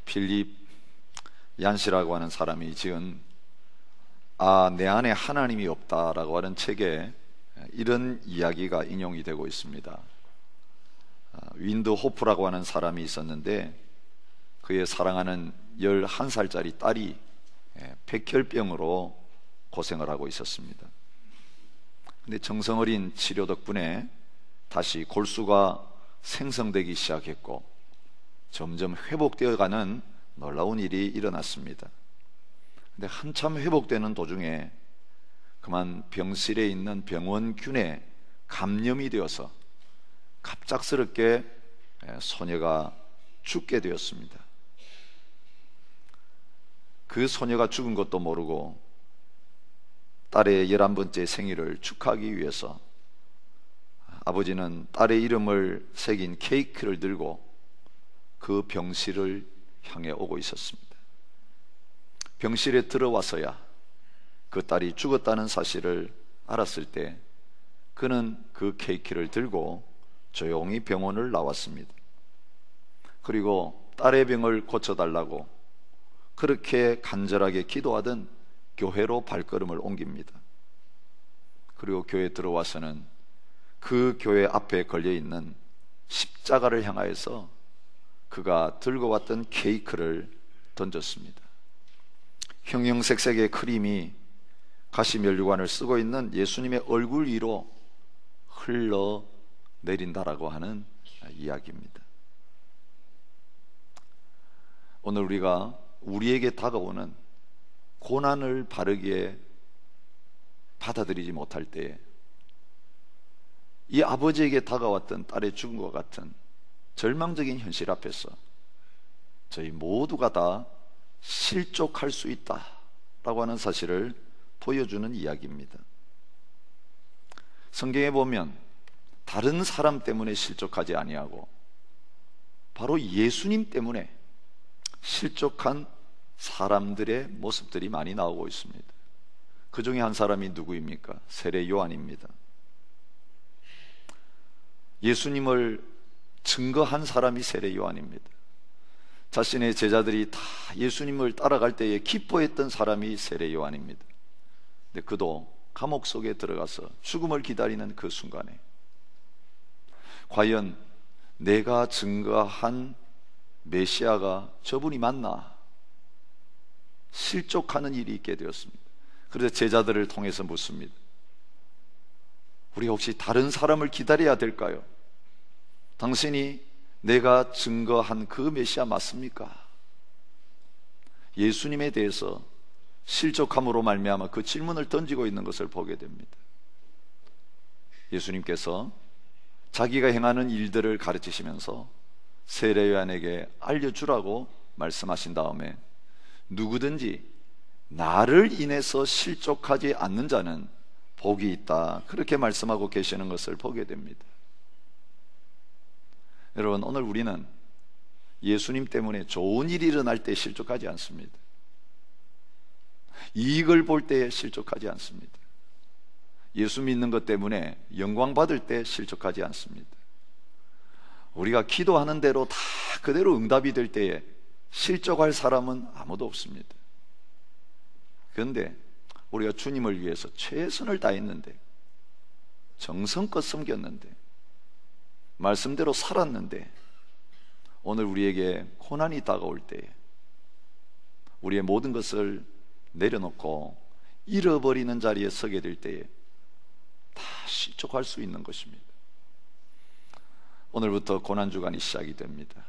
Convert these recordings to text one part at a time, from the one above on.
필립 얀시라고 하는 사람이 지은 내 안에 하나님이 없다라고 하는 책에 이런 이야기가 인용이 되고 있습니다. 윈드 호프라고 하는 사람이 있었는데 그의 사랑하는 11살짜리 딸이 백혈병으로 고생을 하고 있었습니다. 근데 정성어린 치료 덕분에 다시 골수가 생성되기 시작했고 점점 회복되어가는 놀라운 일이 일어났습니다. 근데 한참 회복되는 도중에 그만 병실에 있는 병원균에 감염이 되어서 갑작스럽게 소녀가 죽게 되었습니다. 그 소녀가 죽은 것도 모르고 딸의 11번째 생일을 축하하기 위해서 아버지는 딸의 이름을 새긴 케이크를 들고 그 병실을 향해 오고 있었습니다. 병실에 들어와서야 그 딸이 죽었다는 사실을 알았을 때 그는 그 케이크를 들고 조용히 병원을 나왔습니다. 그리고 딸의 병을 고쳐달라고 그렇게 간절하게 기도하던 교회로 발걸음을 옮깁니다. 그리고 교회에 들어와서는 그 교회 앞에 걸려있는 십자가를 향하여서 그가 들고 왔던 케이크를 던졌습니다. 형형색색의 크림이 가시면류관을 쓰고 있는 예수님의 얼굴 위로 흘러내린다라고 하는 이야기입니다. 오늘 우리가 우리에게 다가오는 고난을 바르게 받아들이지 못할 때 이 아버지에게 다가왔던 딸의 죽음과 같은 절망적인 현실 앞에서 저희 모두가 다 실족할 수 있다라고 하는 사실을 보여주는 이야기입니다. 성경에 보면 다른 사람 때문에 실족하지 아니하고 바로 예수님 때문에 실족한 사람들의 모습들이 많이 나오고 있습니다. 그 중에 한 사람이 누구입니까? 세례 요한입니다. 예수님을 증거한 사람이 세례 요한입니다. 자신의 제자들이 다 예수님을 따라갈 때에 기뻐했던 사람이 세례 요한입니다. 근데 그도 감옥 속에 들어가서 죽음을 기다리는 그 순간에 과연 내가 증거한 메시아가 저분이 맞나? 실족하는 일이 있게 되었습니다. 그래서 제자들을 통해서 묻습니다. 우리가 혹시 다른 사람을 기다려야 될까요? 당신이 내가 증거한 그 메시아 맞습니까? 예수님에 대해서 실족함으로 말미암아 그 질문을 던지고 있는 것을 보게 됩니다. 예수님께서 자기가 행하는 일들을 가르치시면서 세례 요한에게 알려주라고 말씀하신 다음에 누구든지 나를 인해서 실족하지 않는 자는 복이 있다, 그렇게 말씀하고 계시는 것을 보게 됩니다. 여러분, 오늘 우리는 예수님 때문에 좋은 일이 일어날 때 실족하지 않습니다. 이익을 볼 때에 실족하지 않습니다. 예수 믿는 것 때문에 영광 받을 때 실족하지 않습니다. 우리가 기도하는 대로 다 그대로 응답이 될 때에 실족할 사람은 아무도 없습니다. 그런데 우리가 주님을 위해서 최선을 다했는데, 정성껏 섬겼는데, 말씀대로 살았는데, 오늘 우리에게 고난이 다가올 때에 우리의 모든 것을 내려놓고 잃어버리는 자리에 서게 될 때에 다 실족할 수 있는 것입니다. 오늘부터 고난주간이 시작이 됩니다.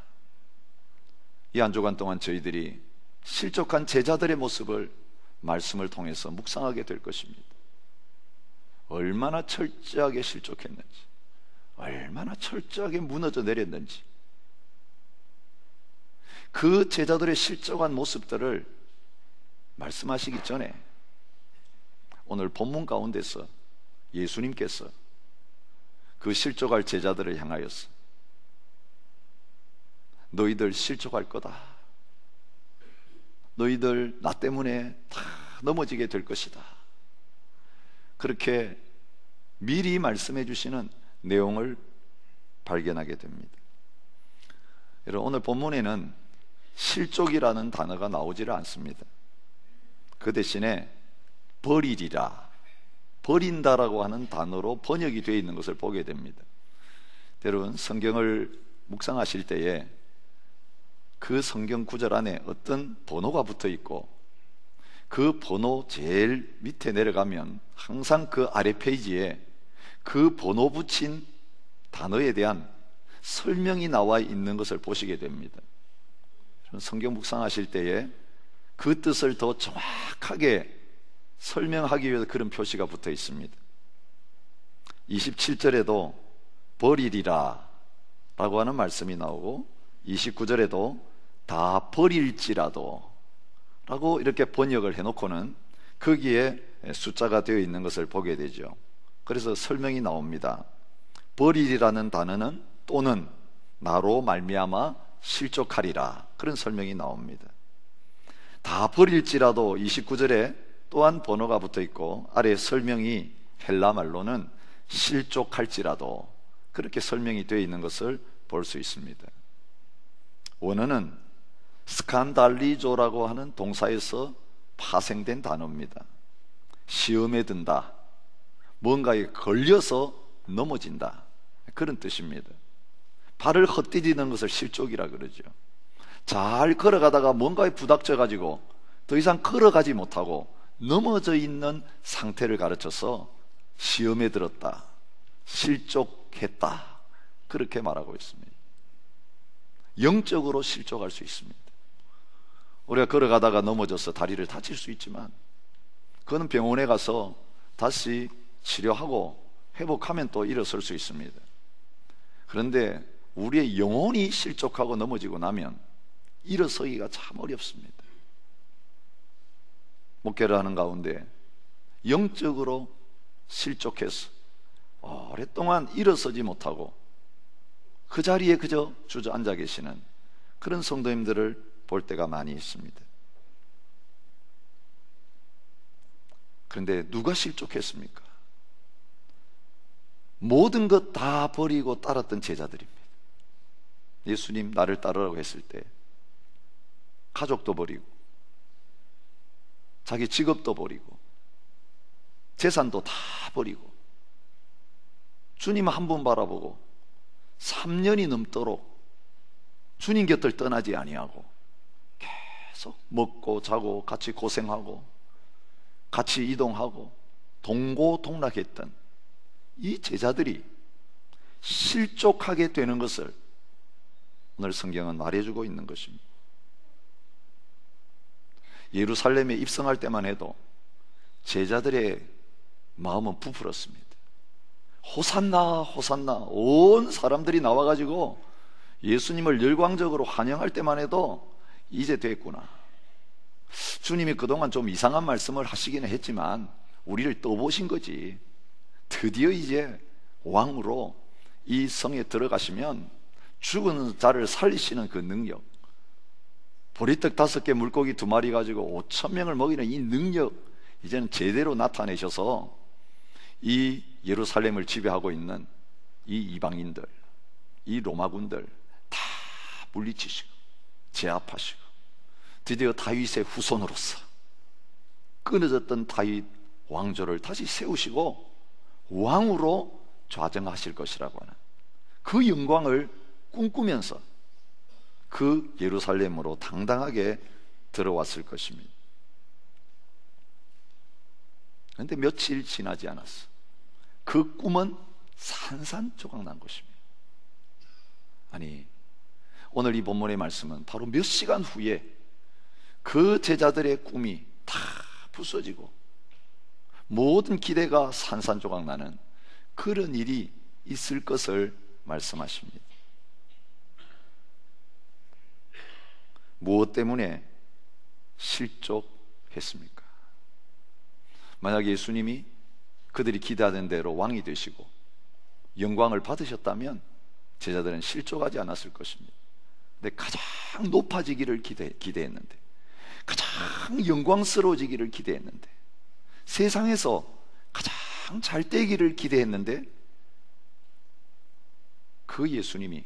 이 한 주간 동안 저희들이 실족한 제자들의 모습을 말씀을 통해서 묵상하게 될 것입니다. 얼마나 철저하게 실족했는지, 얼마나 철저하게 무너져 내렸는지, 그 제자들의 실족한 모습들을 말씀하시기 전에 오늘 본문 가운데서 예수님께서 그 실족할 제자들을 향하여서 너희들 실족할 거다, 너희들 나 때문에 다 넘어지게 될 것이다, 그렇게 미리 말씀해 주시는 내용을 발견하게 됩니다. 여러분, 오늘 본문에는 실족이라는 단어가 나오지를 않습니다. 그 대신에 버리리라, 버린다라고 하는 단어로 번역이 되어 있는 것을 보게 됩니다. 여러분, 성경을 묵상하실 때에 그 성경 구절 안에 어떤 번호가 붙어 있고 그 번호 제일 밑에 내려가면 항상 그 아래 페이지에 그 번호 붙인 단어에 대한 설명이 나와 있는 것을 보시게 됩니다. 성경 묵상하실 때에 그 뜻을 더 정확하게 설명하기 위해서 그런 표시가 붙어 있습니다. 27절에도 버리리라 라고 하는 말씀이 나오고 29절에도 다 버릴지라도 라고 이렇게 번역을 해놓고는 거기에 숫자가 되어 있는 것을 보게 되죠. 그래서 설명이 나옵니다. 버리리라는 단어는 또는 나로 말미암아 실족하리라, 그런 설명이 나옵니다. 다 버릴지라도 29절에 또한 번호가 붙어 있고 아래 설명이 헬라말로는 실족할지라도 그렇게 설명이 되어 있는 것을 볼 수 있습니다. 원어는 스칸달리조라고 하는 동사에서 파생된 단어입니다. 시험에 든다, 뭔가에 걸려서 넘어진다, 그런 뜻입니다. 발을 헛디디는 것을 실족이라 그러죠. 잘 걸어가다가 뭔가에 부닥쳐 가지고 더 이상 걸어가지 못하고 넘어져 있는 상태를 가르쳐서 시험에 들었다, 실족했다, 그렇게 말하고 있습니다. 영적으로 실족할 수 있습니다. 우리가 걸어가다가 넘어져서 다리를 다칠 수 있지만 그거는 병원에 가서 다시 치료하고 회복하면 또 일어설 수 있습니다. 그런데 우리의 영혼이 실족하고 넘어지고 나면 일어서기가 참 어렵습니다. 목회를 하는 가운데 영적으로 실족해서 오랫동안 일어서지 못하고 그 자리에 그저 주저앉아 계시는 그런 성도님들을 볼 때가 많이 있습니다. 그런데 누가 실족했습니까? 모든 것 다 버리고 따랐던 제자들입니다. 예수님 나를 따르라고 했을 때 가족도 버리고 자기 직업도 버리고 재산도 다 버리고 주님 한 분 바라보고 3년이 넘도록 주님 곁을 떠나지 아니하고 계속 먹고 자고 같이 고생하고 같이 이동하고 동고동락했던 이 제자들이 실족하게 되는 것을 오늘 성경은 말해주고 있는 것입니다. 예루살렘에 입성할 때만 해도 제자들의 마음은 부풀었습니다. 호산나 호산나, 온 사람들이 나와가지고 예수님을 열광적으로 환영할 때만 해도 이제 됐구나, 주님이 그동안 좀 이상한 말씀을 하시기는 했지만 우리를 떠보신 거지, 드디어 이제 왕으로 이 성에 들어가시면 죽은 자를 살리시는 그 능력, 보리떡 5개 물고기 2마리 가지고 5,000명을 먹이는 이 능력 이제는 제대로 나타내셔서 이 예루살렘을 지배하고 있는 이 이방인들, 이 로마군들 다 물리치시고 제압하시고 드디어 다윗의 후손으로서 끊어졌던 다윗 왕조를 다시 세우시고 왕으로 좌정하실 것이라고 하는 그 영광을 꿈꾸면서 그 예루살렘으로 당당하게 들어왔을 것입니다. 그런데 며칠 지나지 않았어. 그 꿈은 산산조각 난 것입니다. 아니, 오늘 이 본문의 말씀은 바로 몇 시간 후에 그 제자들의 꿈이 다 부서지고 모든 기대가 산산조각 나는 그런 일이 있을 것을 말씀하십니다. 무엇 때문에 실족했습니까? 만약 예수님이 그들이 기대하던 대로 왕이 되시고 영광을 받으셨다면 제자들은 실족하지 않았을 것입니다. 근데 가장 높아지기를 기대했는데, 가장 영광스러워지기를 기대했는데, 세상에서 가장 잘 되기를 기대했는데 그 예수님이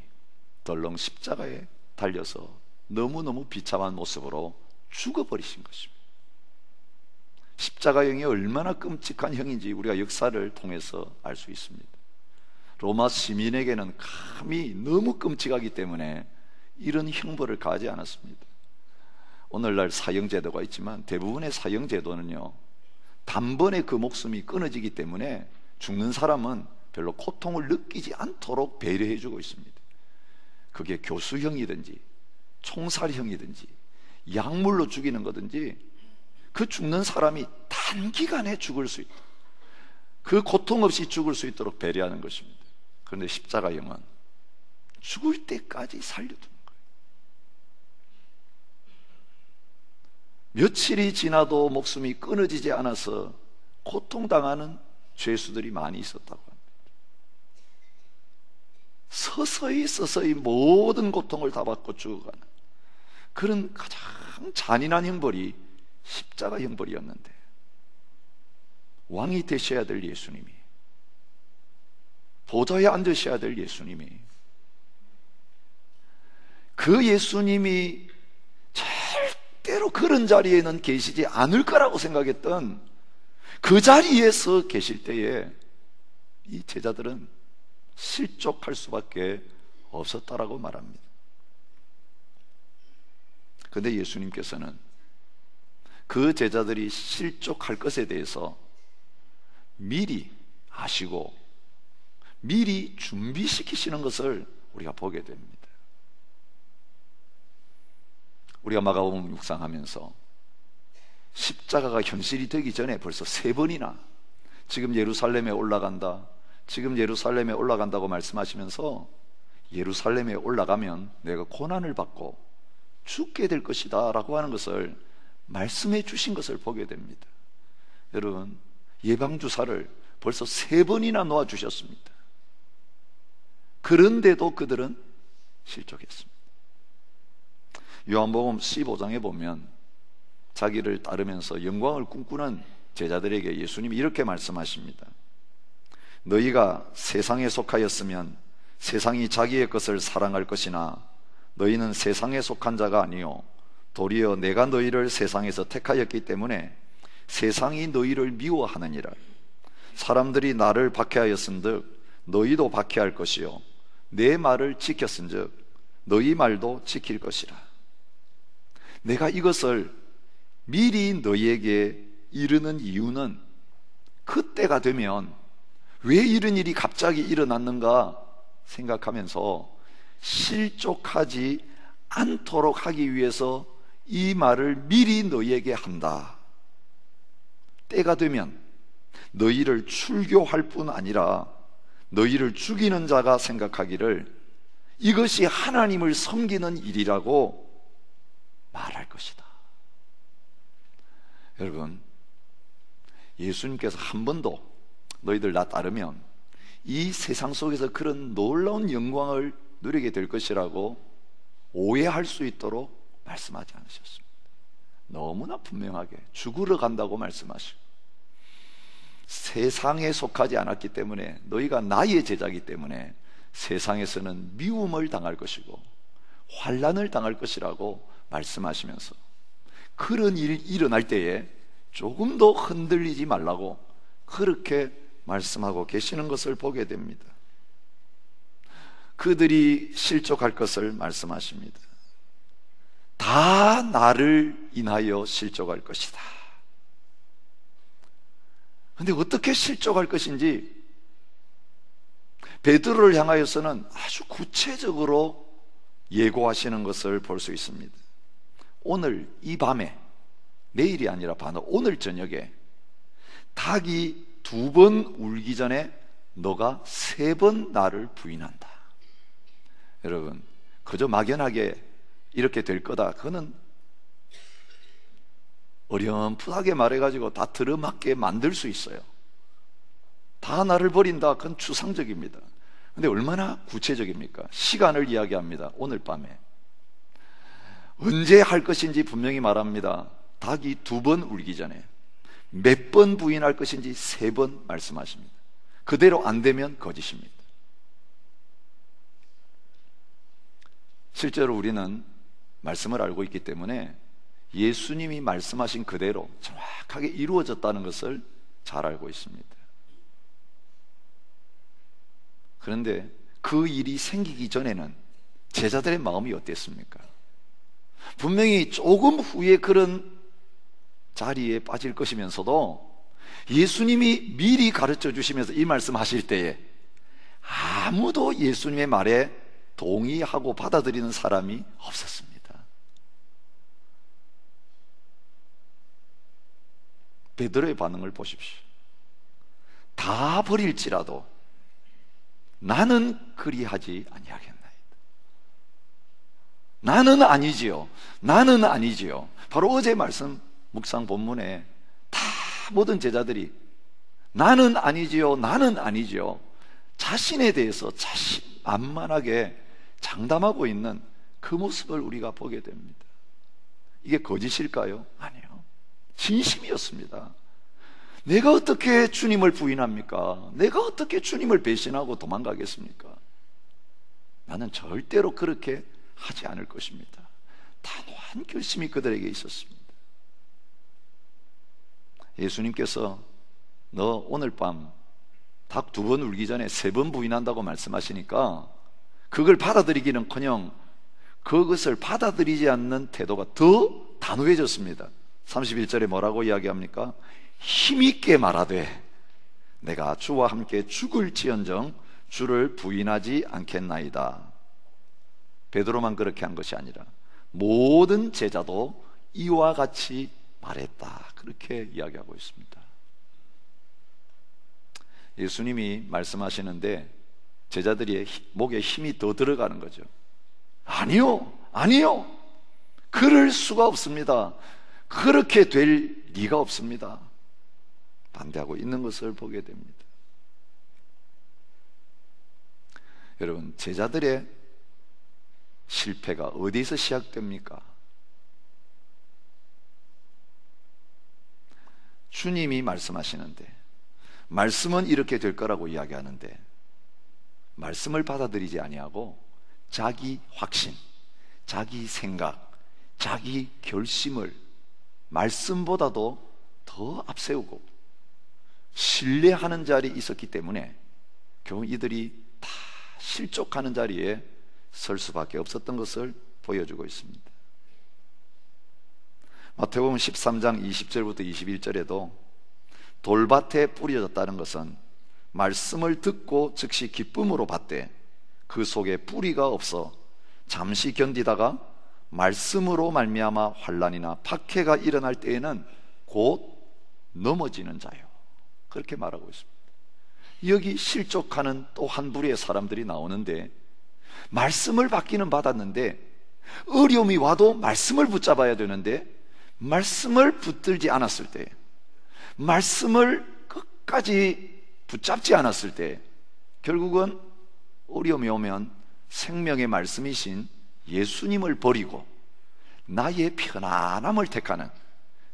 덜렁 십자가에 달려서 너무너무 비참한 모습으로 죽어버리신 것입니다. 십자가형이 얼마나 끔찍한 형인지 우리가 역사를 통해서 알 수 있습니다. 로마 시민에게는 감히 너무 끔찍하기 때문에 이런 형벌을 가하지 않았습니다. 오늘날 사형제도가 있지만 대부분의 사형제도는요, 단번에 그 목숨이 끊어지기 때문에 죽는 사람은 별로 고통을 느끼지 않도록 배려해주고 있습니다. 그게 교수형이든지 총살형이든지 약물로 죽이는 거든지 그 죽는 사람이 단기간에 죽을 수 있도록, 그 고통 없이 죽을 수 있도록 배려하는 것입니다. 그런데 십자가형은 죽을 때까지 살려두는 거예요. 며칠이 지나도 목숨이 끊어지지 않아서 고통당하는 죄수들이 많이 있었다고 합니다. 서서히 모든 고통을 다 받고 죽어가는 그런 가장 잔인한 형벌이 십자가 형벌이었는데, 왕이 되셔야 될 예수님이, 보좌에 앉으셔야 될 예수님이, 그 예수님이 절대로 그런 자리에는 계시지 않을 거라고 생각했던 그 자리에서 계실 때에 이 제자들은 실족할 수밖에 없었다라고 말합니다. 그런데 예수님께서는 그 제자들이 실족할 것에 대해서 미리 아시고 미리 준비시키시는 것을 우리가 보게 됩니다. 우리가 마가복음 묵상하면서 십자가가 현실이 되기 전에 벌써 3번이나 지금 예루살렘에 올라간다, 지금 예루살렘에 올라간다고 말씀하시면서 예루살렘에 올라가면 내가 고난을 받고 죽게 될 것이다 라고 하는 것을 말씀해 주신 것을 보게 됩니다. 여러분, 예방주사를 벌써 3번이나 놓아주셨습니다. 그런데도 그들은 실족했습니다. 요한복음 15장에 보면 자기를 따르면서 영광을 꿈꾸는 제자들에게 예수님이 이렇게 말씀하십니다. 너희가 세상에 속하였으면 세상이 자기의 것을 사랑할 것이나 너희는 세상에 속한 자가 아니요 도리어 내가 너희를 세상에서 택하였기 때문에 세상이 너희를 미워하느니라. 사람들이 나를 박해하였은즉 너희도 박해할 것이요 내 말을 지켰은즉 너희 말도 지킬 것이라. 내가 이것을 미리 너희에게 이르는 이유는 그때가 되면 왜 이런 일이 갑자기 일어났는가 생각하면서 실족하지 않도록 하기 위해서 이 말을 미리 너희에게 한다. 때가 되면 너희를 출교할 뿐 아니라 너희를 죽이는 자가 생각하기를 이것이 하나님을 섬기는 일이라고 말할 것이다. 여러분, 예수님께서 한 번도 너희들 나 따르면 이 세상 속에서 그런 놀라운 영광을 누리게 될 것이라고 오해할 수 있도록 말씀하지 않으셨습니다. 너무나 분명하게 죽으러 간다고 말씀하시고, 세상에 속하지 않았기 때문에 너희가 나의 제자이기 때문에 세상에서는 미움을 당할 것이고 환난을 당할 것이라고 말씀하시면서 그런 일이 일어날 때에 조금 더 흔들리지 말라고 그렇게 말씀하고 계시는 것을 보게 됩니다. 그들이 실족할 것을 말씀하십니다. 다 나를 인하여 실족할 것이다. 그런데 어떻게 실족할 것인지 베드로를 향하여서는 아주 구체적으로 예고하시는 것을 볼 수 있습니다. 오늘 이 밤에, 내일이 아니라 바로 오늘 저녁에 닭이 2번 울기 전에 너가 3번 나를 부인한다. 여러분, 그저 막연하게 이렇게 될 거다, 그거는 어렴풋하게 말해가지고 다 들어맞게 만들 수 있어요. 다 나를 버린다, 그건 추상적입니다. 근데 얼마나 구체적입니까? 시간을 이야기합니다. 오늘 밤에 언제 할 것인지 분명히 말합니다. 닭이 2번 울기 전에 몇 번 부인할 것인지 3번 말씀하십니다. 그대로 안 되면 거짓입니다. 실제로 우리는 말씀을 알고 있기 때문에 예수님이 말씀하신 그대로 정확하게 이루어졌다는 것을 잘 알고 있습니다. 그런데 그 일이 생기기 전에는 제자들의 마음이 어땠습니까? 분명히 조금 후에 그런 자리에 빠질 것이면서도 예수님이 미리 가르쳐 주시면서 이 말씀 하실 때에 아무도 예수님의 말에 동의하고 받아들이는 사람이 없었습니다. 베드로의 반응을 보십시오. 다 버릴지라도 나는 그리하지 아니하겠나이다. 나는 아니지요. 나는 아니지요. 바로 어제 말씀 묵상 본문에 다 모든 제자들이 나는 아니지요. 나는 아니지요. 자신에 대해서 자신만만하게 장담하고 있는 그 모습을 우리가 보게 됩니다. 이게 거짓일까요? 아니요. 진심이었습니다. 내가 어떻게 주님을 부인합니까? 내가 어떻게 주님을 배신하고 도망가겠습니까? 나는 절대로 그렇게 하지 않을 것입니다. 단호한 결심이 그들에게 있었습니다. 예수님께서 너 오늘 밤 닭 2번 울기 전에 3번 부인한다고 말씀하시니까 그걸 받아들이기는커녕 그것을 받아들이지 않는 태도가 더 단호해졌습니다. 31절에 뭐라고 이야기합니까? 힘있게 말하되 내가 주와 함께 죽을지언정 주를 부인하지 않겠나이다. 베드로만 그렇게 한 것이 아니라 모든 제자도 이와 같이 말했다. 그렇게 이야기하고 있습니다. 예수님이 말씀하시는데 제자들이 목에 힘이 더 들어가는 거죠. 아니요, 아니요. 그럴 수가 없습니다. 그렇게 될 리가 없습니다. 반대하고 있는 것을 보게 됩니다. 여러분, 제자들의 실패가 어디서 시작됩니까? 주님이 말씀하시는데 말씀은 이렇게 될 거라고 이야기하는데 말씀을 받아들이지 아니하고 자기 확신, 자기 생각, 자기 결심을 말씀보다도 더 앞세우고 신뢰하는 자리에 있었기 때문에 결국 이들이 다 실족하는 자리에 설 수밖에 없었던 것을 보여주고 있습니다. 마태복음 13장 20절부터 21절에도 돌밭에 뿌려졌다는 것은 말씀을 듣고 즉시 기쁨으로 받되 그 속에 뿌리가 없어 잠시 견디다가 말씀으로 말미암아 환난이나 박해가 일어날 때에는 곧 넘어지는 자요. 그렇게 말하고 있습니다. 여기 실족하는 또 한 부류의 사람들이 나오는데 말씀을 받기는 받았는데 어려움이 와도 말씀을 붙잡아야 되는데 말씀을 붙들지 않았을 때, 말씀을 끝까지 붙잡지 않았을 때 결국은 어려움이 오면 생명의 말씀이신 예수님을 버리고 나의 편안함을 택하는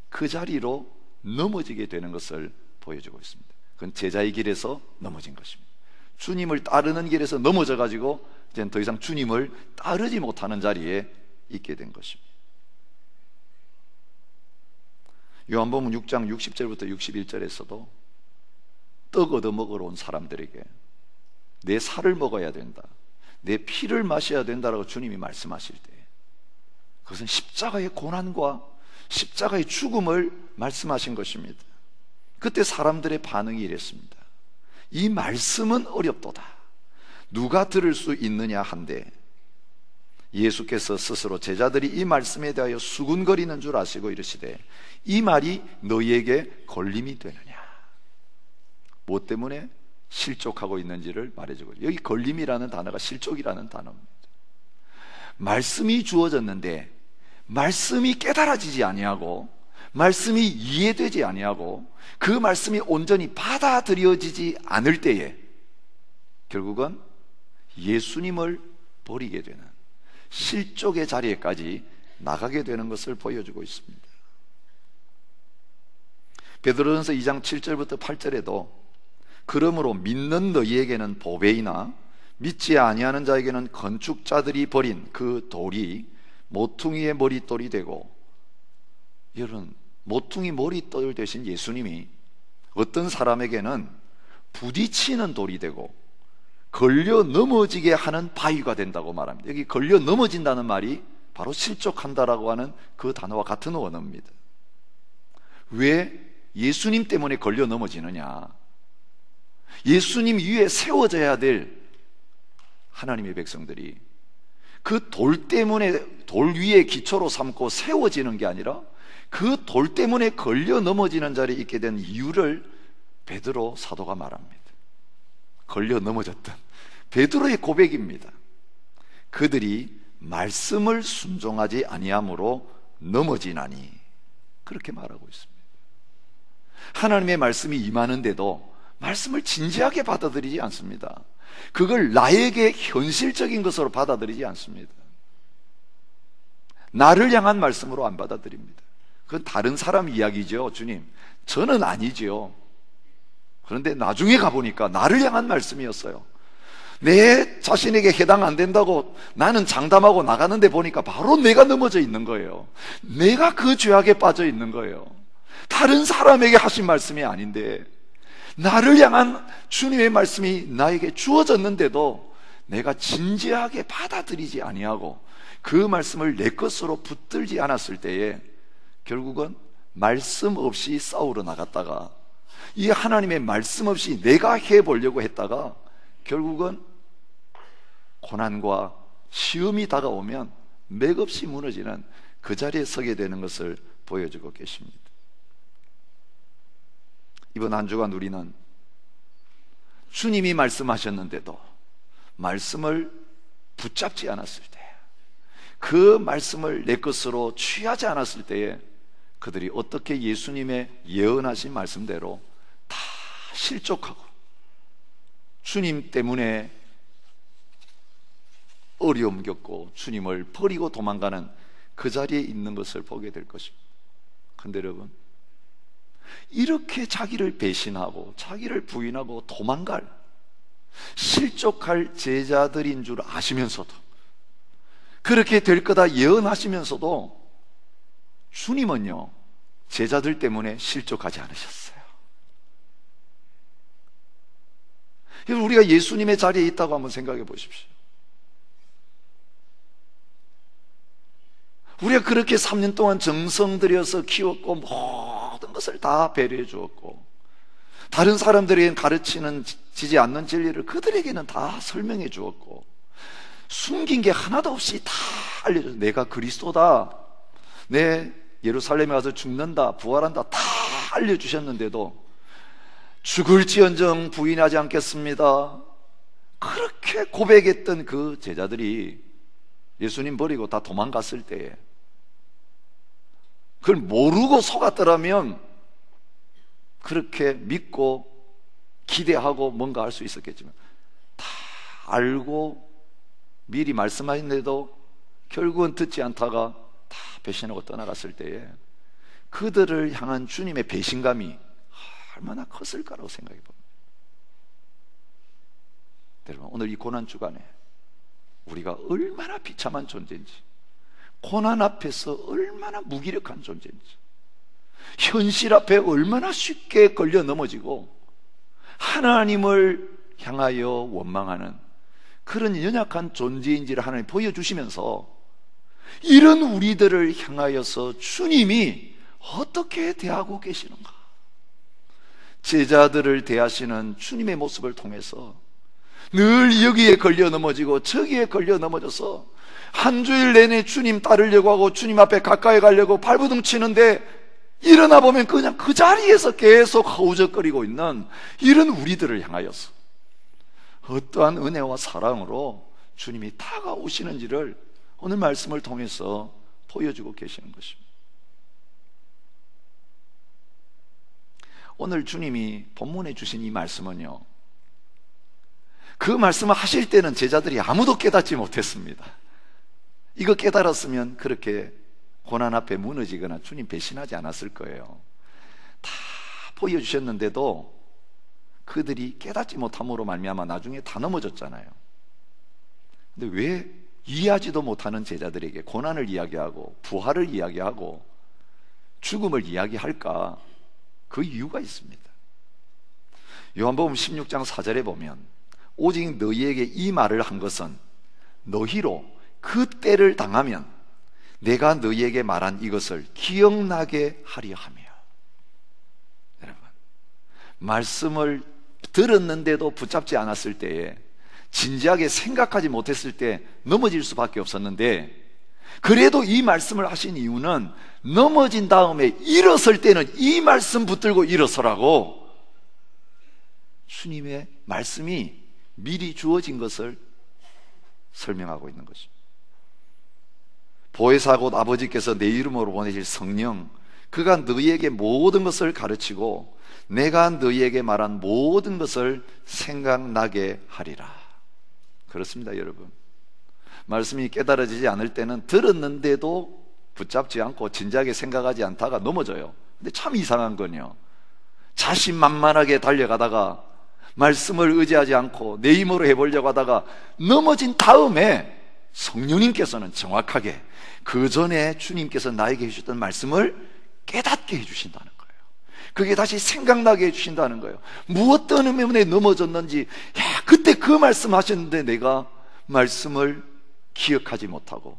그 자리로 넘어지게 되는 것을 보여주고 있습니다. 그건 제자의 길에서 넘어진 것입니다. 주님을 따르는 길에서 넘어져 가지고 이제 더 이상 주님을 따르지 못하는 자리에 있게 된 것입니다. 요한복음 6장 60절부터 61절에서도 떡 얻어먹으러 온 사람들에게 내 살을 먹어야 된다, 내 피를 마셔야 된다라고 주님이 말씀하실 때 그것은 십자가의 고난과 십자가의 죽음을 말씀하신 것입니다. 그때 사람들의 반응이 이랬습니다. 이 말씀은 어렵도다. 누가 들을 수 있느냐 한데 예수께서 스스로 제자들이 이 말씀에 대하여 수군거리는 줄 아시고 이르시되 이 말이 너희에게 걸림이 되느냐. 무엇 때문에 실족하고 있는지를 말해주고, 여기 걸림이라는 단어가 실족이라는 단어입니다. 말씀이 주어졌는데 말씀이 깨달아지지 아니하고 말씀이 이해되지 아니하고 그 말씀이 온전히 받아들여지지 않을 때에 결국은 예수님을 버리게 되는 실족의 자리에까지 나가게 되는 것을 보여주고 있습니다. 베드로전서 2장 7절부터 8절에도 그러므로 믿는 너희에게는 보배이나 믿지 아니하는 자에게는 건축자들이 버린 그 돌이 모퉁이의 머릿돌이 되고, 여러분, 모퉁이 머릿돌 대신 예수님이 어떤 사람에게는 부딪히는 돌이 되고 걸려 넘어지게 하는 바위가 된다고 말합니다. 여기 걸려 넘어진다는 말이 바로 실족한다라고 하는 그 단어와 같은 원어입니다. 왜 예수님 때문에 걸려 넘어지느냐? 예수님 위에 세워져야 될 하나님의 백성들이 그 돌 때문에, 돌 위에 기초로 삼고 세워지는 게 아니라 그 돌 때문에 걸려 넘어지는 자리에 있게 된 이유를 베드로 사도가 말합니다. 걸려 넘어졌던 베드로의 고백입니다. 그들이 말씀을 순종하지 아니함으로 넘어지나니, 그렇게 말하고 있습니다. 하나님의 말씀이 임하는데도 말씀을 진지하게 받아들이지 않습니다. 그걸 나에게 현실적인 것으로 받아들이지 않습니다. 나를 향한 말씀으로 안 받아들입니다. 그건 다른 사람 이야기죠. 주님, 저는 아니죠. 그런데 나중에 가보니까 나를 향한 말씀이었어요. 내 자신에게 해당 안 된다고 나는 장담하고 나가는데 보니까 바로 내가 넘어져 있는 거예요. 내가 그 죄악에 빠져 있는 거예요. 다른 사람에게 하신 말씀이 아닌데, 나를 향한 주님의 말씀이 나에게 주어졌는데도 내가 진지하게 받아들이지 아니하고 그 말씀을 내 것으로 붙들지 않았을 때에 결국은 말씀 없이 싸우러 나갔다가, 이 하나님의 말씀 없이 내가 해보려고 했다가 결국은 고난과 시험이 다가오면 맥없이 무너지는 그 자리에 서게 되는 것을 보여주고 계십니다. 이번 한 주간 우리는 주님이 말씀하셨는데도 말씀을 붙잡지 않았을 때, 그 말씀을 내 것으로 취하지 않았을 때에 그들이 어떻게 예수님의 예언하신 말씀대로 다 실족하고 주님 때문에 어려움 겪고 주님을 버리고 도망가는 그 자리에 있는 것을 보게 될 것입니다. 그런데 여러분, 이렇게 자기를 배신하고 자기를 부인하고 도망갈, 실족할 제자들인 줄 아시면서도, 그렇게 될 거다 예언하시면서도 주님은요, 제자들 때문에 실족하지 않으셨어요. 우리가 예수님의 자리에 있다고 한번 생각해 보십시오. 우리가 그렇게 3년 동안 정성 들여서 키웠고 모든 것을 다 배려해 주었고, 다른 사람들에게는 가르치는 지지 않는 진리를 그들에게는 다 설명해 주었고, 숨긴 게 하나도 없이 다 알려줘서 내가 그리스도다, 내 예루살렘에 가서 죽는다, 부활한다 다 알려주셨는데도 죽을지언정 부인하지 않겠습니다, 그렇게 고백했던 그 제자들이 예수님 버리고 다 도망갔을 때에 그걸 모르고 속았더라면 그렇게 믿고 기대하고 뭔가 할 수 있었겠지만, 다 알고 미리 말씀하셨는데도 결국은 듣지 않다가 다 배신하고 떠나갔을 때에 그들을 향한 주님의 배신감이 얼마나 컸을까라고 생각해 봅니다. 여러분, 오늘 이 고난주간에 우리가 얼마나 비참한 존재인지, 고난 앞에서 얼마나 무기력한 존재인지, 현실 앞에 얼마나 쉽게 걸려 넘어지고 하나님을 향하여 원망하는 그런 연약한 존재인지를 하나님 보여주시면서, 이런 우리들을 향하여서 주님이 어떻게 대하고 계시는가, 제자들을 대하시는 주님의 모습을 통해서 늘 여기에 걸려 넘어지고 저기에 걸려 넘어져서 한 주일 내내 주님 따르려고 하고 주님 앞에 가까이 가려고 발버둥 치는데 일어나 보면 그냥 그 자리에서 계속 허우적거리고 있는 이런 우리들을 향하여서 어떠한 은혜와 사랑으로 주님이 다가오시는지를 오늘 말씀을 통해서 보여주고 계시는 것입니다. 오늘 주님이 본문에 주신 이 말씀은요, 그 말씀을 하실 때는 제자들이 아무도 깨닫지 못했습니다. 이거 깨달았으면 그렇게 고난 앞에 무너지거나 주님 배신하지 않았을 거예요. 다 보여주셨는데도 그들이 깨닫지 못함으로 말미암아 나중에 다 넘어졌잖아요. 근데 왜 이해하지도 못하는 제자들에게 고난을 이야기하고 부활을 이야기하고 죽음을 이야기할까? 그 이유가 있습니다. 요한복음 16장 4절에 보면 오직 너희에게 이 말을 한 것은 너희로 그 때를 당하면 내가 너희에게 말한 이것을 기억나게 하려 하며. 여러분, 말씀을 들었는데도 붙잡지 않았을 때에, 진지하게 생각하지 못했을 때 넘어질 수밖에 없었는데, 그래도 이 말씀을 하신 이유는 넘어진 다음에 일어설 때는 이 말씀 붙들고 일어서라고 주님의 말씀이 미리 주어진 것을 설명하고 있는 것입니다. 보혜사 곧 아버지께서 내 이름으로 보내실 성령, 그가 너희에게 모든 것을 가르치고 내가 너희에게 말한 모든 것을 생각나게 하리라. 그렇습니다, 여러분. 말씀이 깨달아지지 않을 때는 들었는데도 붙잡지 않고 진지하게 생각하지 않다가 넘어져요. 근데 참 이상한 건요, 자신만만하게 달려가다가 말씀을 의지하지 않고 내 힘으로 해보려고 하다가 넘어진 다음에 성령님께서는 정확하게 그 전에 주님께서 나에게 해주셨던 말씀을 깨닫게 해주신다는 거예요. 그게 다시 생각나게 해주신다는 거예요. 무엇 때문에 넘어졌는지, 야, 그때 그 말씀 하셨는데 내가 말씀을 기억하지 못하고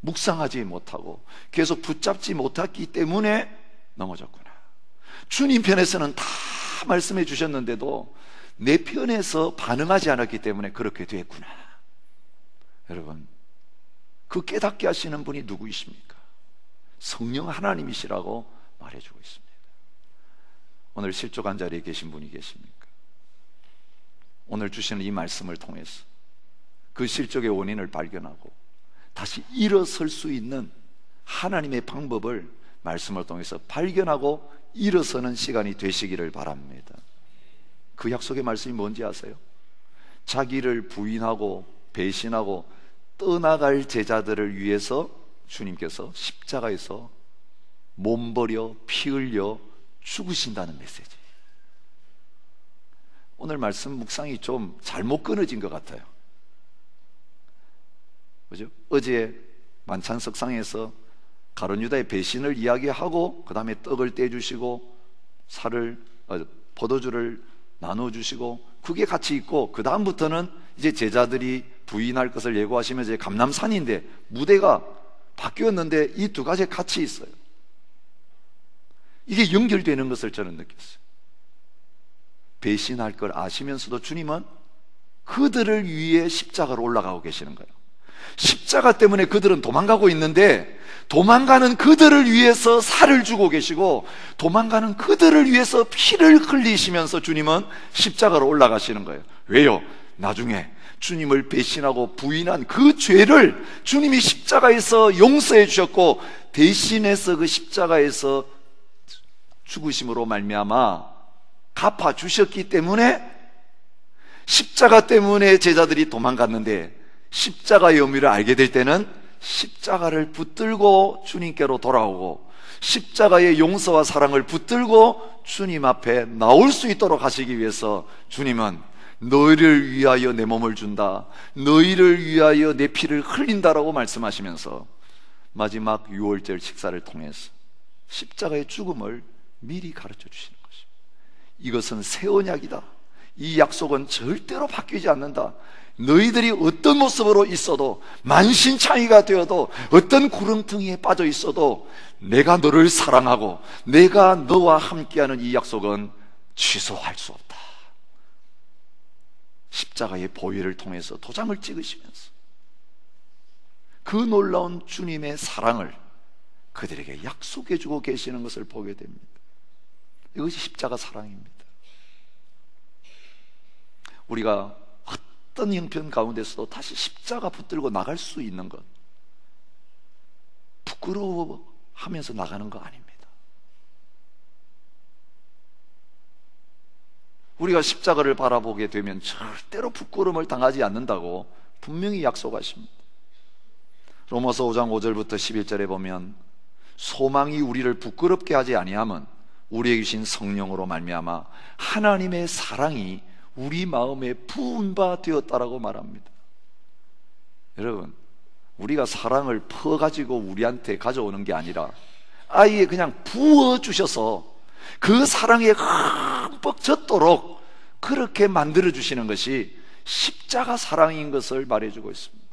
묵상하지 못하고 계속 붙잡지 못했기 때문에 넘어졌구나. 주님 편에서는 다 말씀해 주셨는데도 내 편에서 반응하지 않았기 때문에 그렇게 됐구나. 여러분, 그 깨닫게 하시는 분이 누구이십니까? 성령 하나님이시라고 말해주고 있습니다. 오늘 실족한 자리에 계신 분이 계십니까? 오늘 주시는 이 말씀을 통해서 그 실족의 원인을 발견하고 다시 일어설 수 있는 하나님의 방법을 말씀을 통해서 발견하고 일어서는 시간이 되시기를 바랍니다. 그 약속의 말씀이 뭔지 아세요? 자기를 부인하고 배신하고 떠나갈 제자들을 위해서 주님께서 십자가에서 몸버려 피 흘려 죽으신다는 메시지. 오늘 말씀 묵상이 좀 잘못 끊어진 것 같아요. 그죠? 어제 만찬석상에서 가룟 유다의 배신을 이야기하고 그 다음에 떡을 떼주시고 포도주를 나눠주시고 그게 같이 있고, 그 다음부터는 이제 제자들이 부인할 것을 예고하시면서 감람산인데 무대가 바뀌었는데 이 두 가지가 같이 있어요. 이게 연결되는 것을 저는 느꼈어요. 배신할 걸 아시면서도 주님은 그들을 위해 십자가로 올라가고 계시는 거예요. 십자가 때문에 그들은 도망가고 있는데 도망가는 그들을 위해서 살을 주고 계시고 도망가는 그들을 위해서 피를 흘리시면서 주님은 십자가로 올라가시는 거예요. 왜요? 나중에 주님을 배신하고 부인한 그 죄를 주님이 십자가에서 용서해 주셨고 대신해서 그 십자가에서 죽으심으로 말미암아 갚아 주셨기 때문에 십자가 때문에 제자들이 도망갔는데 십자가의 의미를 알게 될 때는 십자가를 붙들고 주님께로 돌아오고 십자가의 용서와 사랑을 붙들고 주님 앞에 나올 수 있도록 하시기 위해서 주님은 너희를 위하여 내 몸을 준다, 너희를 위하여 내 피를 흘린다라고 말씀하시면서 마지막 유월절 식사를 통해서 십자가의 죽음을 미리 가르쳐 주시는 것입니다. 이것은 새 언약이다. 이 약속은 절대로 바뀌지 않는다. 너희들이 어떤 모습으로 있어도, 만신창이가 되어도, 어떤 구렁텅이에 빠져 있어도 내가 너를 사랑하고 내가 너와 함께하는 이 약속은 취소할 수 없다. 십자가의 보혈을 통해서 도장을 찍으시면서 그 놀라운 주님의 사랑을 그들에게 약속해 주고 계시는 것을 보게 됩니다. 이것이 십자가 사랑입니다. 우리가 어떤 형편 가운데서도 다시 십자가 붙들고 나갈 수 있는 것, 부끄러워하면서 나가는 거 아닙니다. 우리가 십자가를 바라보게 되면 절대로 부끄러움을 당하지 않는다고 분명히 약속하십니다. 로마서 5장 5절부터 11절에 보면 소망이 우리를 부끄럽게 하지 아니함은 우리에게 주신 성령으로 말미암아 하나님의 사랑이 우리 마음에 부은 바 되었다라고 말합니다. 여러분, 우리가 사랑을 퍼가지고 우리한테 가져오는 게 아니라 아예 그냥 부어주셔서 그 사랑에 흠뻑 젖도록 그렇게 만들어주시는 것이 십자가 사랑인 것을 말해주고 있습니다.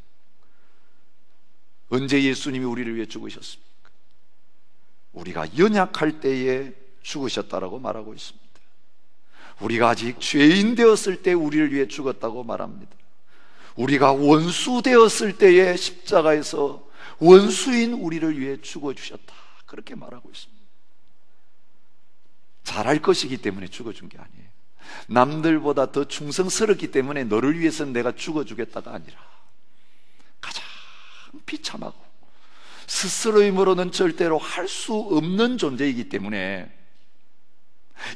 언제 예수님이 우리를 위해 죽으셨습니까? 우리가 연약할 때에 죽으셨다라고 말하고 있습니다. 우리가 아직 죄인 되었을 때 우리를 위해 죽었다고 말합니다. 우리가 원수 되었을 때에 십자가에서 원수인 우리를 위해 죽어주셨다, 그렇게 말하고 있습니다. 잘할 것이기 때문에 죽어준 게 아니에요. 남들보다 더 충성스럽기 때문에 너를 위해서는 내가 죽어주겠다가 아니라 가장 비참하고 스스로의 힘으로는 절대로 할 수 없는 존재이기 때문에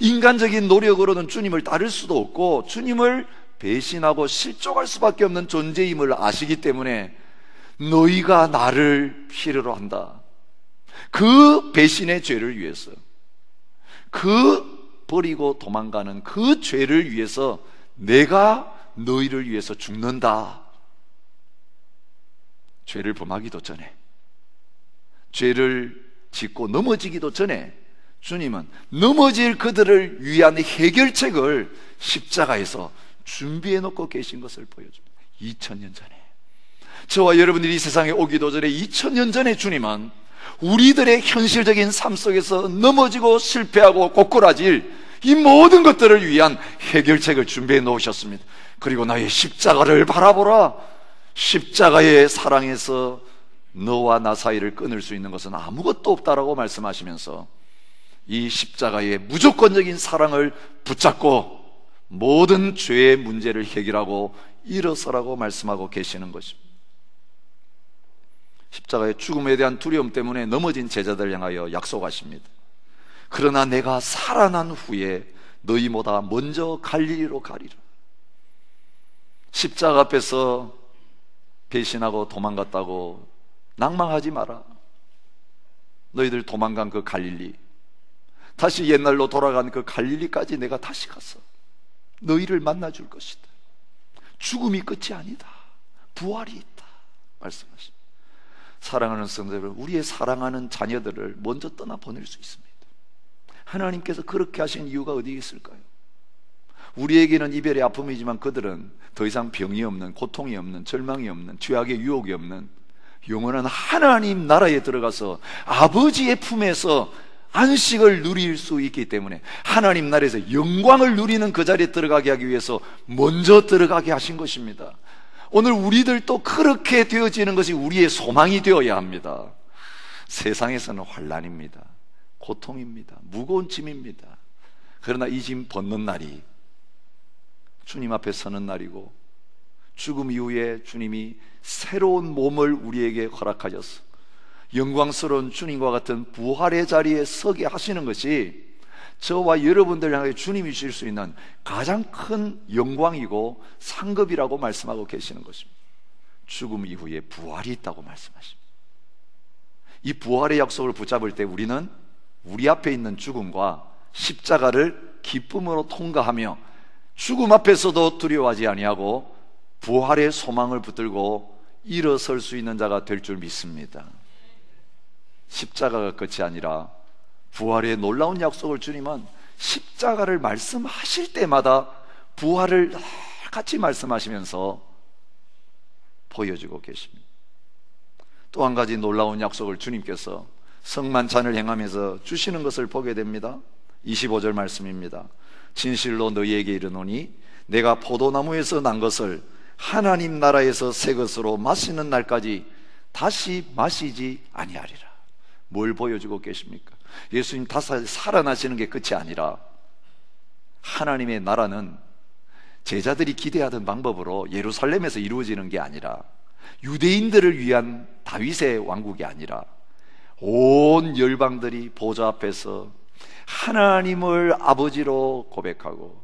인간적인 노력으로는 주님을 따를 수도 없고 주님을 배신하고 실족할 수밖에 없는 존재임을 아시기 때문에 너희가 나를 필요로 한다, 그 배신의 죄를 위해서, 그 버리고 도망가는 그 죄를 위해서 내가 너희를 위해서 죽는다. 죄를 범하기도 전에, 죄를 짓고 넘어지기도 전에 주님은 넘어질 그들을 위한 해결책을 십자가에서 준비해 놓고 계신 것을 보여줍니다. 2000년 전에, 저와 여러분들이 이 세상에 오기도 전에 2000년 전에 주님은 우리들의 현실적인 삶 속에서 넘어지고 실패하고 고꾸라질 이 모든 것들을 위한 해결책을 준비해 놓으셨습니다. 그리고 나의 십자가를 바라보라. 십자가의 사랑에서 너와 나 사이를 끊을 수 있는 것은 아무것도 없다라고 말씀하시면서 이 십자가의 무조건적인 사랑을 붙잡고 모든 죄의 문제를 해결하고 일어서라고 말씀하고 계시는 것입니다. 십자가의 죽음에 대한 두려움 때문에 넘어진 제자들 향하여 약속하십니다. 그러나 내가 살아난 후에 너희보다 먼저 갈릴리로 가리라. 십자가 앞에서 배신하고 도망갔다고 낭망하지 마라. 너희들 도망간 그 갈릴리, 다시 옛날로 돌아간 그 갈릴리까지 내가 다시 가서 너희를 만나줄 것이다. 죽음이 끝이 아니다, 부활이 있다 말씀하십니다. 사랑하는 성도 여러분, 우리의 사랑하는 자녀들을 먼저 떠나보낼 수 있습니다. 하나님께서 그렇게 하신 이유가 어디에 있을까요? 우리에게는 이별의 아픔이지만 그들은 더 이상 병이 없는, 고통이 없는, 절망이 없는, 죄악의 유혹이 없는 영원한 하나님 나라에 들어가서 아버지의 품에서 안식을 누릴 수 있기 때문에 하나님 나라에서 영광을 누리는 그 자리에 들어가게 하기 위해서 먼저 들어가게 하신 것입니다. 오늘 우리들도 그렇게 되어지는 것이 우리의 소망이 되어야 합니다. 세상에서는 환난입니다, 고통입니다, 무거운 짐입니다. 그러나 이 짐 벗는 날이 주님 앞에 서는 날이고, 죽음 이후에 주님이 새로운 몸을 우리에게 허락하셔서 영광스러운 주님과 같은 부활의 자리에 서게 하시는 것이 저와 여러분들 향해 주님이 주실 수 있는 가장 큰 영광이고 상급이라고 말씀하고 계시는 것입니다. 죽음 이후에 부활이 있다고 말씀하십니다. 이 부활의 약속을 붙잡을 때 우리는 우리 앞에 있는 죽음과 십자가를 기쁨으로 통과하며 죽음 앞에서도 두려워하지 아니하고 부활의 소망을 붙들고 일어설 수 있는 자가 될 줄 믿습니다. 십자가가 끝이 아니라 부활의 놀라운 약속을 주님은 십자가를 말씀하실 때마다 부활을 같이 말씀하시면서 보여주고 계십니다. 또 한 가지 놀라운 약속을 주님께서 성만찬을 행하면서 주시는 것을 보게 됩니다. 25절 말씀입니다. 진실로 너희에게 이르노니 내가 포도나무에서 난 것을 하나님 나라에서 새 것으로 마시는 날까지 다시 마시지 아니하리라. 뭘 보여주고 계십니까? 예수님 다시 살아나시는 게 끝이 아니라 하나님의 나라는 제자들이 기대하던 방법으로 예루살렘에서 이루어지는 게 아니라 유대인들을 위한 다윗의 왕국이 아니라 온 열방들이 보좌 앞에서 하나님을 아버지로 고백하고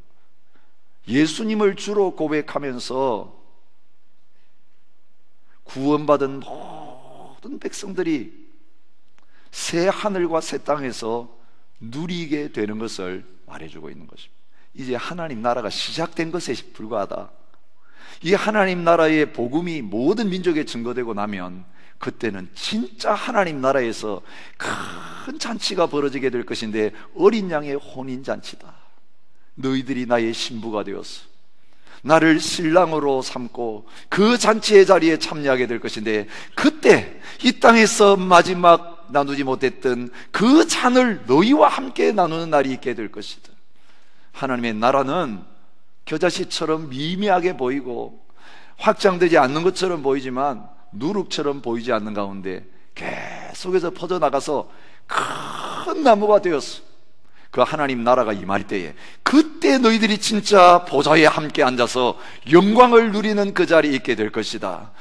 예수님을 주로 고백하면서 구원받은 모든 백성들이 새 하늘과 새 땅에서 누리게 되는 것을 말해주고 있는 것입니다. 이제 하나님 나라가 시작된 것에 불과하다. 이 하나님 나라의 복음이 모든 민족에 증거되고 나면 그때는 진짜 하나님 나라에서 큰 잔치가 벌어지게 될 것인데, 어린 양의 혼인잔치다. 너희들이 나의 신부가 되었어. 나를 신랑으로 삼고 그 잔치의 자리에 참여하게 될 것인데, 그때 이 땅에서 마지막 나누지 못했던 그 잔을 너희와 함께 나누는 날이 있게 될 것이다. 하나님의 나라는 겨자씨처럼 미미하게 보이고 확장되지 않는 것처럼 보이지만 누룩처럼 보이지 않는 가운데 계속해서 퍼져나가서 큰 나무가 되었어. 그 하나님 나라가 임할 때에, 그때 너희들이 진짜 보좌에 함께 앉아서 영광을 누리는 그 자리에 있게 될 것이다.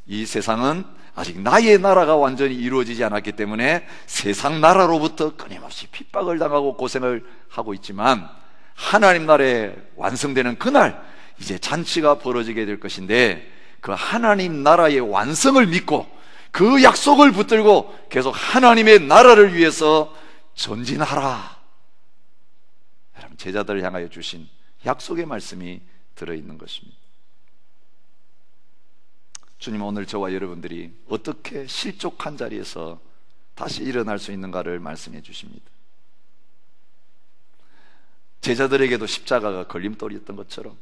이 세상은 아직 나의 나라가 완전히 이루어지지 않았기 때문에 세상 나라로부터 끊임없이 핍박을 당하고 고생을 하고 있지만, 하나님 나라에 완성되는 그날 이제 잔치가 벌어지게 될 것인데, 그 하나님 나라의 완성을 믿고 그 약속을 붙들고 계속 하나님의 나라를 위해서 전진하라. 여러분, 제자들을 향하여 주신 약속의 말씀이 들어있는 것입니다. 주님, 오늘 저와 여러분들이 어떻게 실족한 자리에서 다시 일어날 수 있는가를 말씀해 주십니다. 제자들에게도 십자가가 걸림돌이었던 것처럼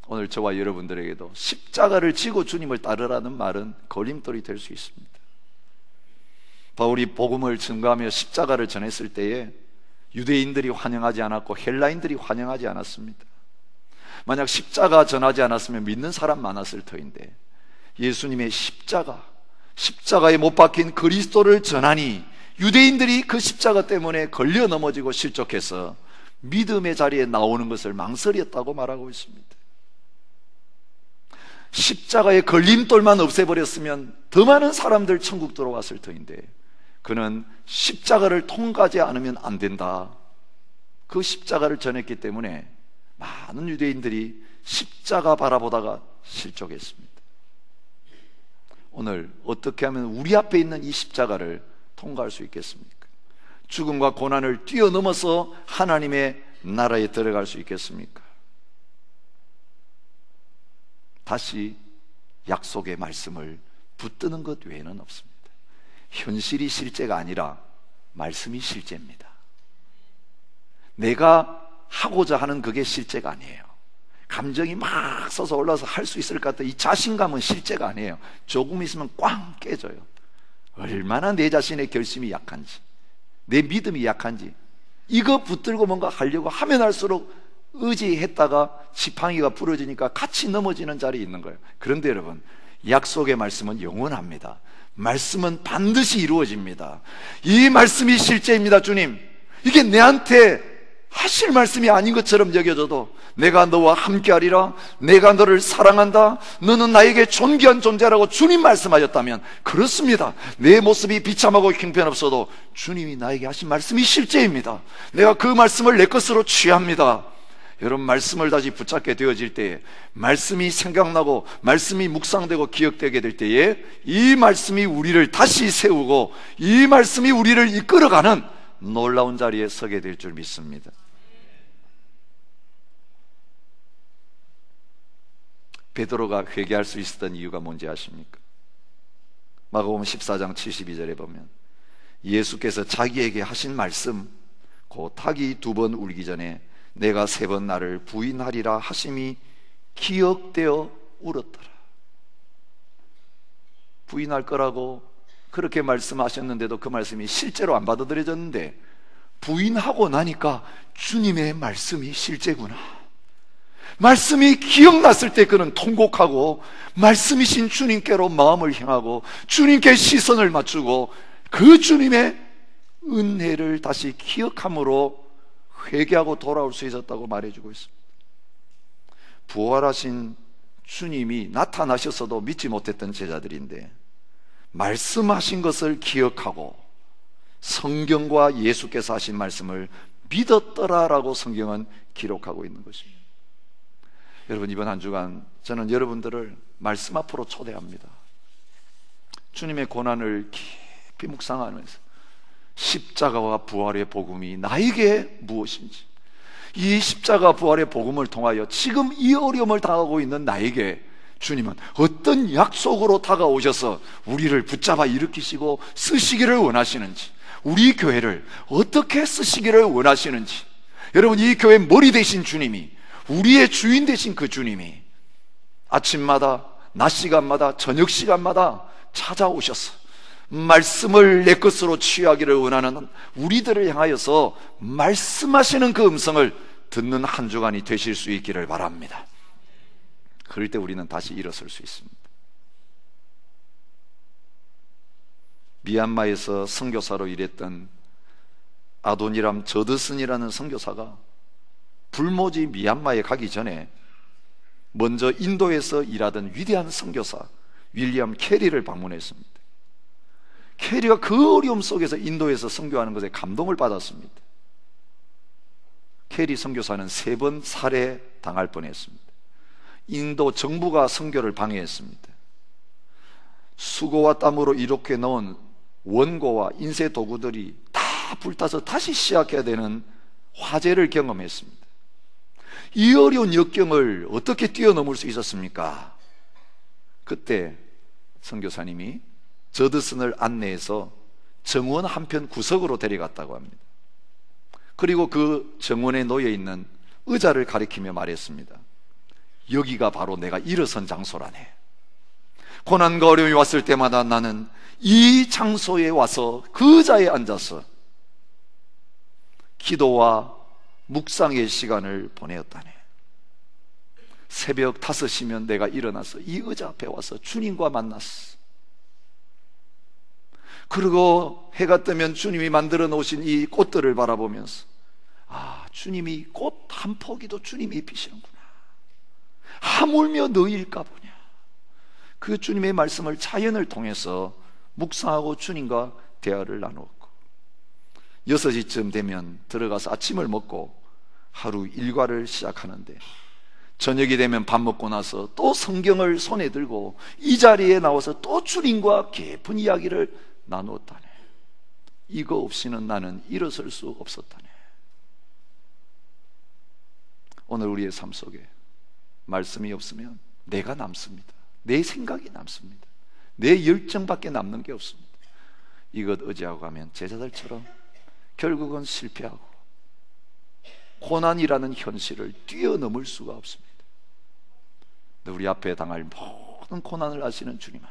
오늘 저와 여러분들에게도 십자가를 지고 주님을 따르라는 말은 걸림돌이 될 수 있습니다. 바울이 복음을 증거하며 십자가를 전했을 때에 유대인들이 환영하지 않았고 헬라인들이 환영하지 않았습니다. 만약 십자가 전하지 않았으면 믿는 사람 많았을 터인데, 예수님의 십자가에 못 박힌 그리스도를 전하니 유대인들이 그 십자가 때문에 걸려 넘어지고 실족해서 믿음의 자리에 나오는 것을 망설였다고 말하고 있습니다. 십자가의 걸림돌만 없애버렸으면 더 많은 사람들 천국 들어왔을 터인데, 그는 십자가를 통과하지 않으면 안 된다, 그 십자가를 전했기 때문에 많은 유대인들이 십자가 바라보다가 실족했습니다. 오늘 어떻게 하면 우리 앞에 있는 이 십자가를 통과할 수 있겠습니까? 죽음과 고난을 뛰어넘어서 하나님의 나라에 들어갈 수 있겠습니까? 다시 약속의 말씀을 붙드는 것 외에는 없습니다. 현실이 실제가 아니라 말씀이 실제입니다. 내가 하고자 하는 그게 실제가 아니에요. 감정이 막 솟아 올라서 할 수 있을 것 같아, 이 자신감은 실제가 아니에요. 조금 있으면 꽝 깨져요. 얼마나 내 자신의 결심이 약한지, 내 믿음이 약한지, 이거 붙들고 뭔가 하려고 하면 할수록 의지했다가 지팡이가 부러지니까 같이 넘어지는 자리에 있는 거예요. 그런데 여러분, 약속의 말씀은 영원합니다. 말씀은 반드시 이루어집니다. 이 말씀이 실제입니다. 주님, 이게 내한테 하실 말씀이 아닌 것처럼 여겨져도 내가 너와 함께하리라, 내가 너를 사랑한다, 너는 나에게 존귀한 존재라고 주님 말씀하셨다면 그렇습니다. 내 모습이 비참하고 형편없어도 주님이 나에게 하신 말씀이 실제입니다. 내가 그 말씀을 내 것으로 취합니다. 여러분, 말씀을 다시 붙잡게 되어질 때에, 말씀이 생각나고 말씀이 묵상되고 기억되게 될 때에 이 말씀이 우리를 다시 세우고 이 말씀이 우리를 이끌어가는 놀라운 자리에 서게 될 줄 믿습니다. 베드로가 회개할 수 있었던 이유가 뭔지 아십니까? 마가복음 14장 72절에 보면 예수께서 자기에게 하신 말씀, 곧 닭이 2번 울기 전에 내가 3번 나를 부인하리라 하심이 기억되어 울었더라. 부인할 거라고 그렇게 말씀하셨는데도 그 말씀이 실제로 안 받아들여졌는데, 부인하고 나니까 주님의 말씀이 실제구나, 말씀이 기억났을 때 그는 통곡하고 말씀이신 주님께로 마음을 향하고 주님께 시선을 맞추고 그 주님의 은혜를 다시 기억함으로 회개하고 돌아올 수 있었다고 말해주고 있습니다. 부활하신 주님이 나타나셨어도 믿지 못했던 제자들인데, 말씀하신 것을 기억하고 성경과 예수께서 하신 말씀을 믿었더라라고 성경은 기록하고 있는 것입니다. 여러분, 이번 한 주간 저는 여러분들을 말씀 앞으로 초대합니다. 주님의 고난을 깊이 묵상하면서 십자가와 부활의 복음이 나에게 무엇인지, 이 십자가 부활의 복음을 통하여 지금 이 어려움을 당하고 있는 나에게 주님은 어떤 약속으로 다가오셔서 우리를 붙잡아 일으키시고 쓰시기를 원하시는지, 우리 교회를 어떻게 쓰시기를 원하시는지, 여러분, 이 교회 머리 되신 주님이, 우리의 주인 되신 그 주님이 아침마다, 낮 시간마다, 저녁 시간마다 찾아오셔서 말씀을 내 것으로 취하기를 원하는 우리들을 향하여서 말씀하시는 그 음성을 듣는 한 주간이 되실 수 있기를 바랍니다. 그럴 때 우리는 다시 일어설 수 있습니다. 미얀마에서 선교사로 일했던 아도니람 저드슨이라는 선교사가 불모지 미얀마에 가기 전에 먼저 인도에서 일하던 위대한 선교사 윌리엄 캐리를 방문했습니다. 캐리가 그 어려움 속에서 인도에서 선교하는 것에 감동을 받았습니다. 캐리 선교사는 3번 살해당할 뻔했습니다. 인도 정부가 선교를 방해했습니다. 수고와 땀으로 이렇게 넣은 원고와 인쇄 도구들이 다 불타서 다시 시작해야 되는 화재를 경험했습니다. 이 어려운 역경을 어떻게 뛰어넘을 수 있었습니까? 그때 선교사님이 저드슨을 안내해서 정원 한편 구석으로 데려갔다고 합니다. 그리고 그 정원에 놓여있는 의자를 가리키며 말했습니다. 여기가 바로 내가 일어선 장소라네. 고난과 어려움이 왔을 때마다 나는 이 장소에 와서 그 의자에 앉아서 기도와 묵상의 시간을 보내었다네. 새벽 5시면 내가 일어나서 이 의자 앞에 와서 주님과 만났어. 그리고 해가 뜨면 주님이 만들어 놓으신 이 꽃들을 바라보면서, 아, 주님이 꽃 한 포기도 주님이 입히시는구나. 하물며 너희일까 보냐. 그 주님의 말씀을 자연을 통해서 묵상하고 주님과 대화를 나누었고, 6시쯤 되면 들어가서 아침을 먹고 하루 일과를 시작하는데, 저녁이 되면 밥 먹고 나서 또 성경을 손에 들고 이 자리에 나와서 또 주님과 깊은 이야기를 나누었다네. 이거 없이는 나는 일어설 수 없었다네. 오늘 우리의 삶 속에 말씀이 없으면 내가 남습니다. 내 생각이 남습니다. 내 열정밖에 남는 게 없습니다. 이것 의지하고 가면 제자들처럼 결국은 실패하고 고난이라는 현실을 뛰어넘을 수가 없습니다. 우리 앞에 당할 모든 고난을 아시는 주님아,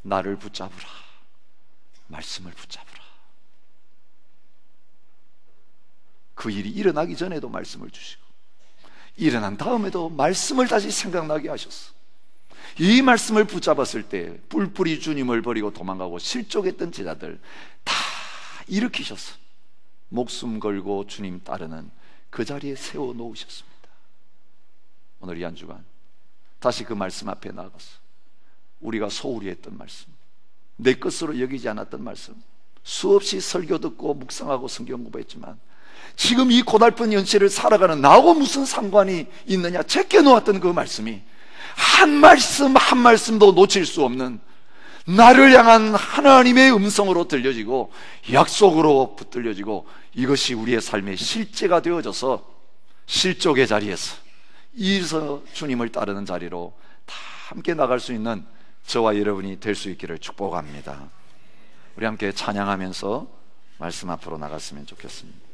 나를 붙잡으라. 말씀을 붙잡으라. 그 일이 일어나기 전에도 말씀을 주시고 일어난 다음에도 말씀을 다시 생각나게 하셨어. 이 말씀을 붙잡았을 때 뿔뿔이 주님을 버리고 도망가고 실족했던 제자들 다 일으키셨어. 목숨 걸고 주님 따르는 그 자리에 세워놓으셨습니다. 오늘 이 한 주간 다시 그 말씀 앞에 나가서 우리가 소홀히 했던 말씀, 내 것으로 여기지 않았던 말씀, 수없이 설교 듣고 묵상하고 성경 공부했지만 지금 이 고달픈 현실을 살아가는 나하고 무슨 상관이 있느냐 제껴놓았던 그 말씀이 한 말씀 한 말씀도 놓칠 수 없는 나를 향한 하나님의 음성으로 들려지고 약속으로 붙들려지고, 이것이 우리의 삶의 실제가 되어져서 실족의 자리에서 이서 주님을 따르는 자리로 다 함께 나갈 수 있는 저와 여러분이 될 수 있기를 축복합니다. 우리 함께 찬양하면서 말씀 앞으로 나갔으면 좋겠습니다.